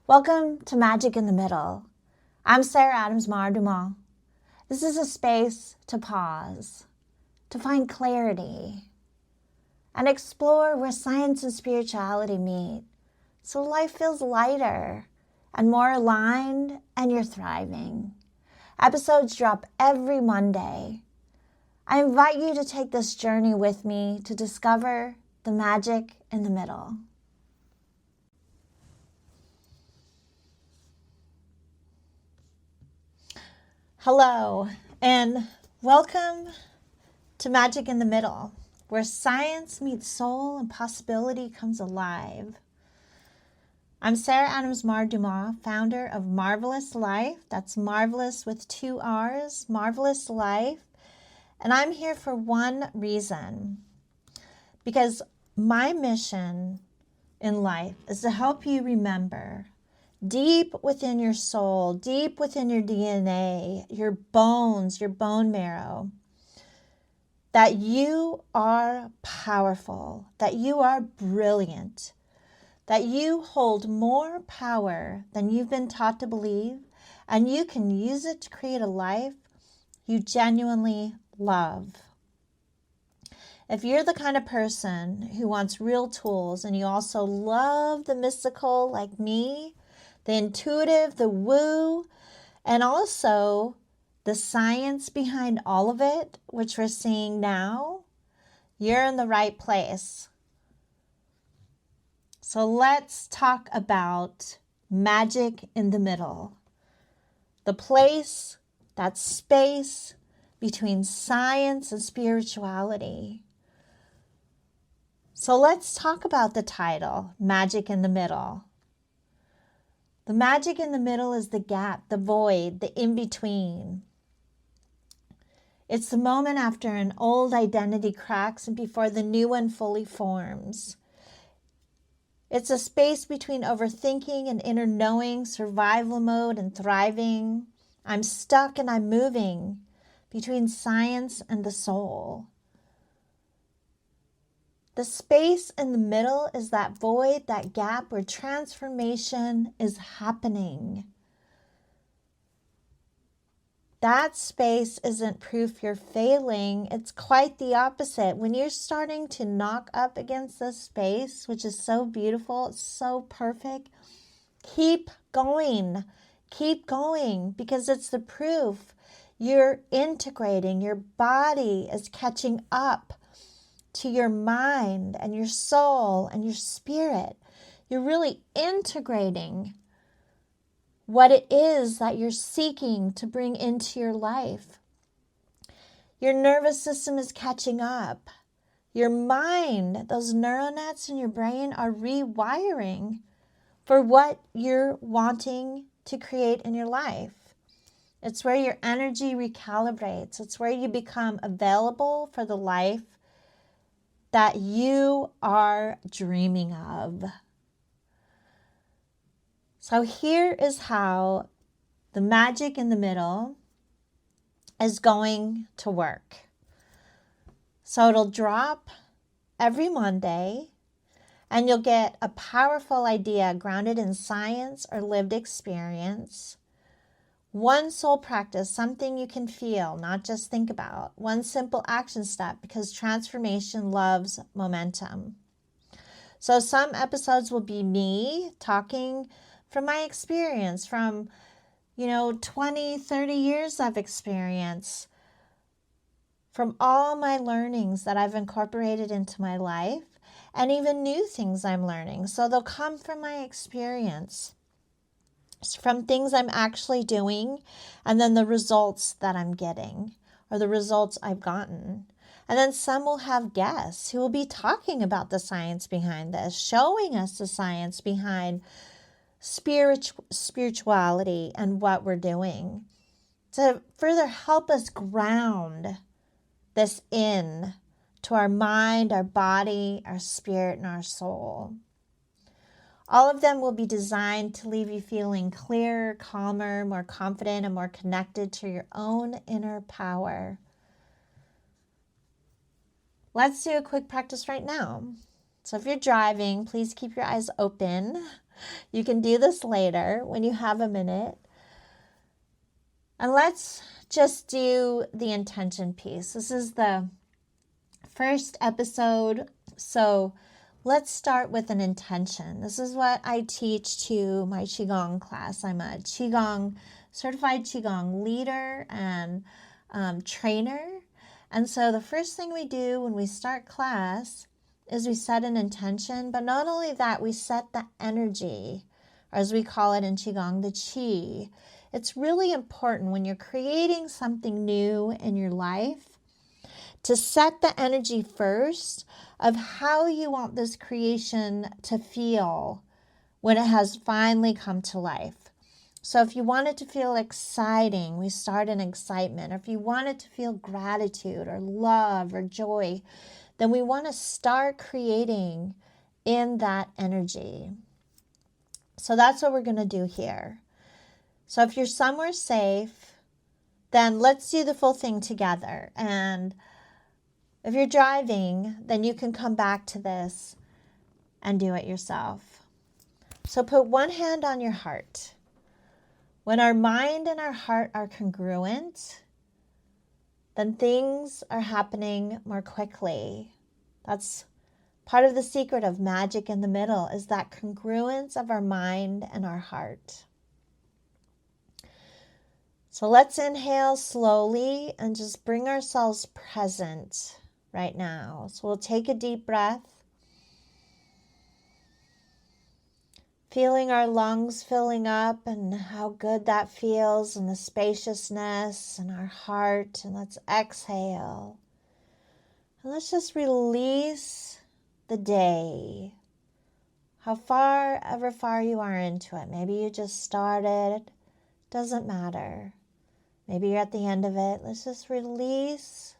Welcome to Magic in the Middle. I'm Adams Marr Dumas. This is a space to pause, to find clarity, and explore where science and spirituality meet so life feels lighter and more aligned and you're thriving. Episodes drop every Monday. I invite you to take this journey with me to discover the magic in the middle. Hello, and welcome to Magic in the Middle, where science meets soul and possibility comes alive. I'm Adams Marr Dumas, founder of Marvelous Life. That's Marvelous with 2 R's, Marvelous Life. And I'm here for one reason, because my mission in life is to help you remember deep within your soul, deep within your DNA, your bones, your bone marrow, that you are powerful, that you are brilliant, that you hold more power than you've been taught to believe, and you can use it to create a life you genuinely love. If you're the kind of person who wants real tools and you also love the mystical like me, the intuitive, the woo, and also the science behind all of it, which we're seeing now, you're in the right place. So let's talk about magic in the middle. The place, that space between science and spirituality. So let's talk about the title, Magic in the Middle. The magic in the middle is the gap, the void, the in-between. It's the moment after an old identity cracks and before the new one fully forms. It's a space between overthinking and inner knowing, survival mode and thriving. I'm stuck and I'm moving, between science and the soul. The space in the middle is that void, that gap where transformation is happening. That space isn't proof you're failing. It's quite the opposite. When you're starting to knock up against this space, which is so beautiful, it's so perfect, keep going, because it's the proof you're integrating. Your body is catching up to your mind and your soul and your spirit. You're really integrating what it is that you're seeking to bring into your life. Your nervous system is catching up. Your mind, those neural nets in your brain are rewiring for what you're wanting to create in your life. It's where your energy recalibrates. It's where you become available for the life that you are dreaming of. So here is how the magic in the middle is going to work. So it'll drop every Monday, and you'll get a powerful idea grounded in science or lived experience. One soul practice, something you can feel, not just think about. One simple action step, because transformation loves momentum. So some episodes will be me talking from my experience, from 20, 30 years of experience, from all my learnings that I've incorporated into my life, and even new things I'm learning. So they'll come from my experience, from things I'm actually doing, and then the results that I'm getting, or the results I've gotten. And then some will have guests who will be talking about the science behind this, showing us the science behind spirituality and what we're doing, to further help us ground this in to our mind, our body, our spirit, and our soul. All of them will be designed to leave you feeling clearer, calmer, more confident, and more connected to your own inner power. Let's do a quick practice right now. So if you're driving, please keep your eyes open. You can do this later when you have a minute. And let's just do the intention piece. This is the first episode, so let's start with an intention. This is what I teach to my Qigong class. I'm a certified Qigong leader and trainer. And so the first thing we do when we start class is we set an intention, but not only that, we set the energy, or as we call it in Qigong, the Qi. It's really important when you're creating something new in your life to set the energy first of how you want this creation to feel when it has finally come to life. So if you want it to feel exciting, we start in excitement. Or if you want it to feel gratitude or love or joy, then we want to start creating in that energy. So that's what we're going to do here. So if you're somewhere safe, then let's do the full thing together. And if you're driving, then you can come back to this and do it yourself. So put one hand on your heart. When our mind and our heart are congruent, then things are happening more quickly. That's part of the secret of magic in the middle, is that congruence of our mind and our heart. So let's inhale slowly and just bring ourselves present right now. So we'll take a deep breath, feeling our lungs filling up and how good that feels, and the spaciousness in our heart. And let's exhale. And let's just release the day. However far you are into it. Maybe you just started. Doesn't matter. Maybe you're at the end of it. Let's just release.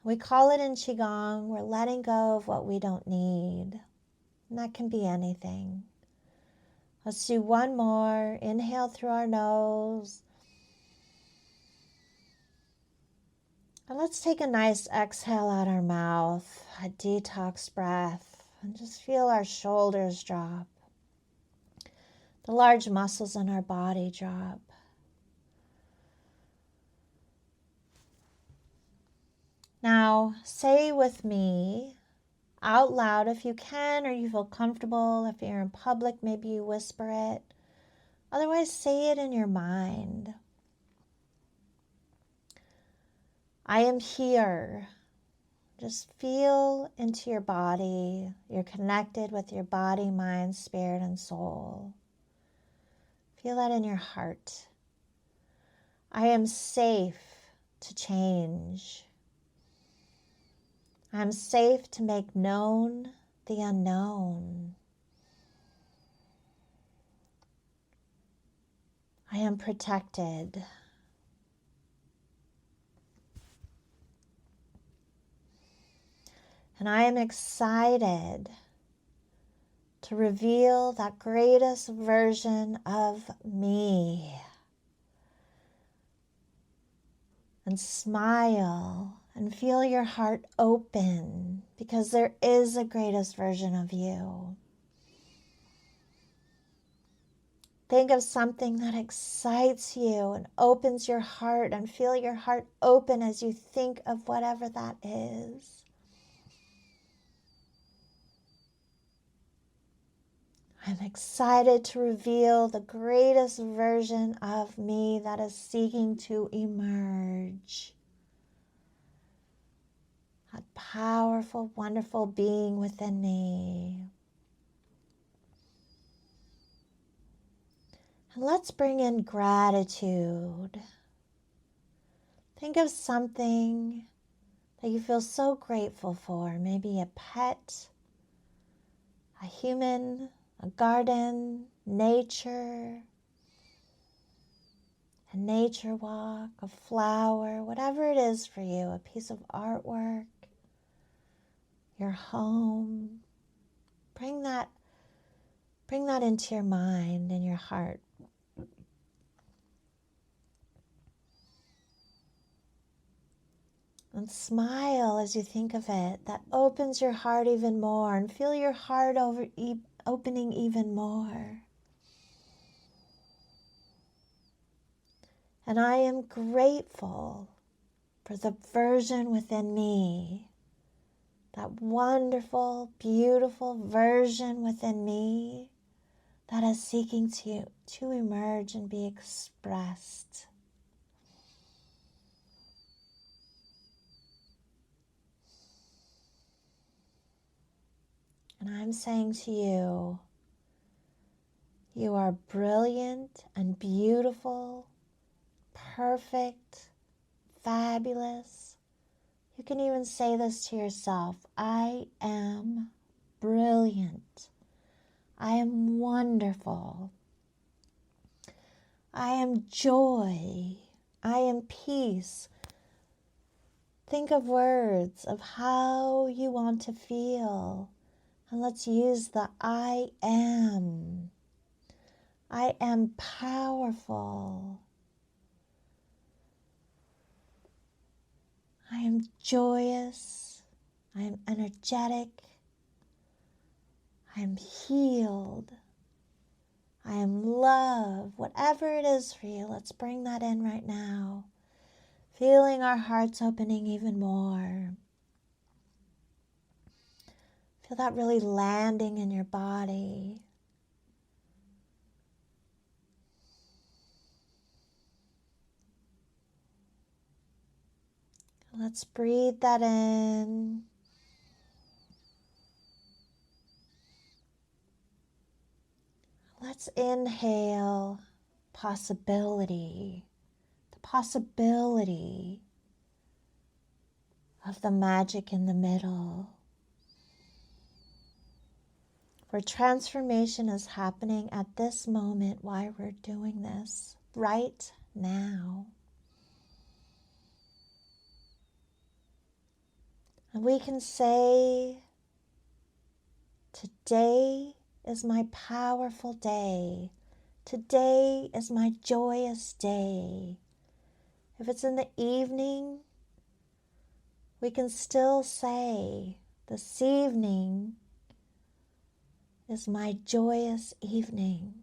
We call it in Qigong, we're letting go of what we don't need. And that can be anything. Let's do one more. Inhale through our nose. And let's take a nice exhale out our mouth, a detox breath, and just feel our shoulders drop. The large muscles in our body drop. Now, say with me out loud if you can, or you feel comfortable. If you're in public, maybe you whisper it. Otherwise, say it in your mind. I am here. Just feel into your body. You're connected with your body, mind, spirit, and soul. Feel that in your heart. I am safe to change. I'm safe to make known the unknown. I am protected. And I am excited to reveal that greatest version of me. And smile and feel your heart open, because there is a greatest version of you. Think of something that excites you and opens your heart, and feel your heart open as you think of whatever that is. I'm excited to reveal the greatest version of me that is seeking to emerge. That powerful, wonderful being within me. And let's bring in gratitude. Think of something that you feel so grateful for. Maybe a pet, a human, a garden, nature, a nature walk, a flower, whatever it is for you, a piece of artwork, your home. Bring that into your mind and your heart. And smile as you think of it. That opens your heart even more. And feel your heart opening even more. And I am grateful for the version within me, that wonderful, beautiful version within me that is seeking to emerge and be expressed. And I'm saying to you, you are brilliant and beautiful, perfect, fabulous. You can even say this to yourself. I am brilliant. I am wonderful. I am joy. I am peace. Think of words of how you want to feel. And let's use the I am. I am powerful. I am joyous. I am energetic. I am healed. I am love. Whatever it is for you, let's bring that in right now. Feeling our hearts opening even more. Feel that really landing in your body. Let's breathe that in. Let's inhale possibility, the possibility of the magic in the middle, where transformation is happening at this moment while we're doing this right now. And we can say, today is my powerful day. Today is my joyous day. If it's in the evening, we can still say, this evening is my joyous evening.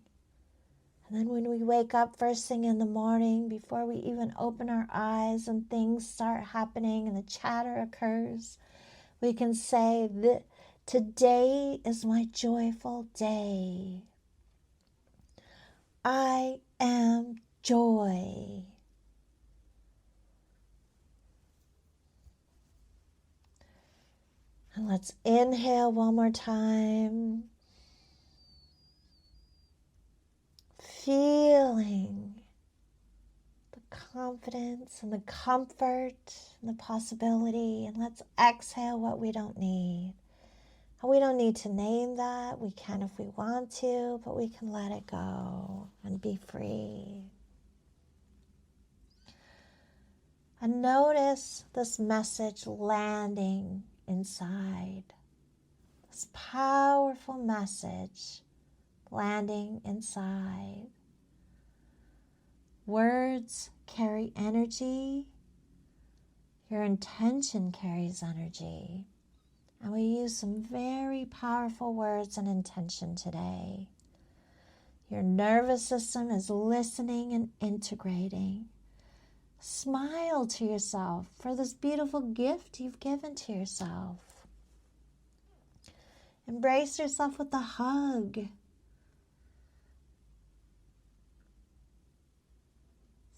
And then when we wake up first thing in the morning, before we even open our eyes and things start happening and the chatter occurs, we can say that today is my joyful day. I am joy. And let's inhale one more time. Feeling the confidence and the comfort and the possibility. And let's exhale what we don't need. And we don't need to name that. We can if we want to, but we can let it go and be free. And notice this message landing inside. This powerful message landing inside. Words carry energy. Your intention carries energy. And we use some very powerful words and intention today. Your nervous system is listening and integrating. Smile to yourself for this beautiful gift you've given to yourself. Embrace yourself with a hug.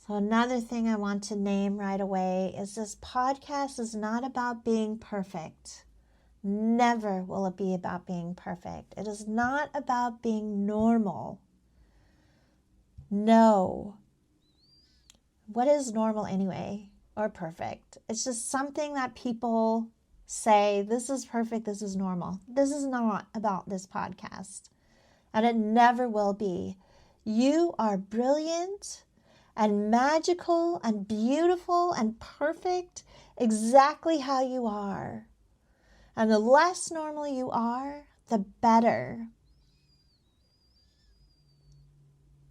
So another thing I want to name right away is this podcast is not about being perfect. Never will it be about being perfect. It is not about being normal. No. What is normal anyway, or perfect? It's just something that people say, this is perfect, this is normal. This is not about this podcast, and it never will be. You are brilliant and magical and beautiful and perfect exactly how you are. And the less normal you are, the better.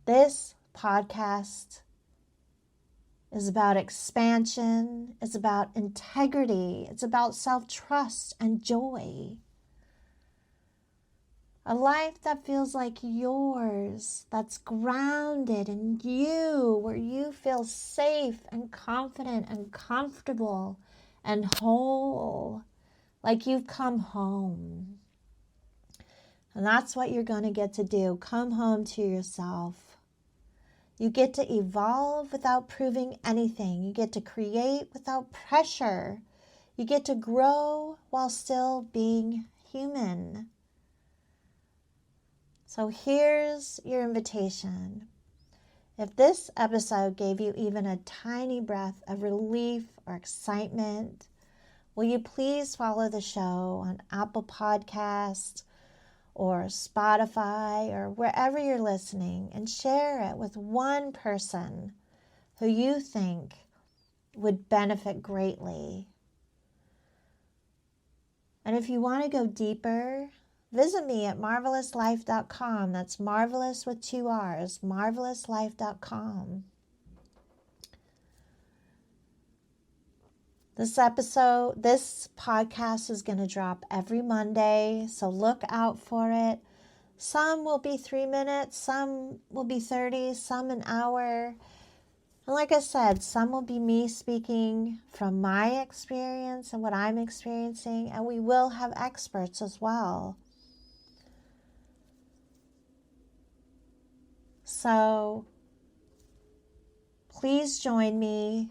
This podcast is about expansion, it's about integrity, it's about self-trust and joy. A life that feels like yours, that's grounded in you, where you feel safe and confident and comfortable and whole, like you've come home. And that's what you're going to get to do. Come home to yourself. You get to evolve without proving anything. You get to create without pressure. You get to grow while still being human. So here's your invitation. If this episode gave you even a tiny breath of relief or excitement, will you please follow the show on Apple Podcasts or Spotify or wherever you're listening, and share it with one person who you think would benefit greatly. And if you want to go deeper, visit me at marvelouslife.com. That's marvelous with 2 R's, marvelouslife.com. This podcast is going to drop every Monday, so look out for it. Some will be 3 minutes, some will be 30, some an hour. And like I said, some will be me speaking from my experience and what I'm experiencing, and we will have experts as well. So please join me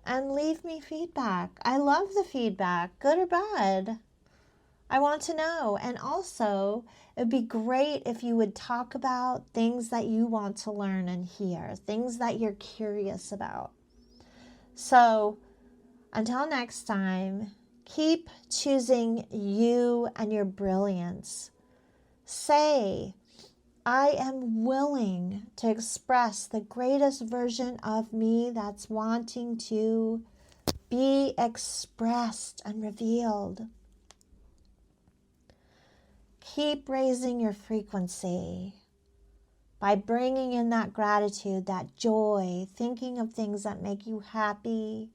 and leave me feedback. I love the feedback, good or bad. I want to know. And also, it'd be great if you would talk about things that you want to learn and hear, things that you're curious about. So until next time, keep choosing you and your brilliance. Say, I am willing to express the greatest version of me that's wanting to be expressed and revealed. Keep raising your frequency by bringing in that gratitude, that joy, thinking of things that make you happy,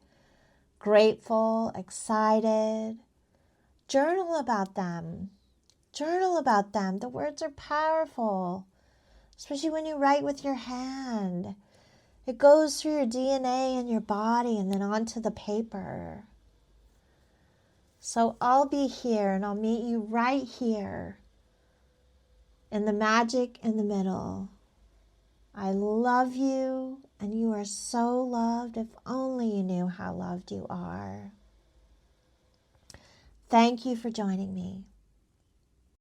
grateful, excited. Journal about them. Journal about them. The words are powerful, especially when you write with your hand. It goes through your DNA and your body and then onto the paper. So I'll be here and I'll meet you right here in the magic in the middle. I love you, and you are so loved. If only you knew how loved you are. Thank you for joining me.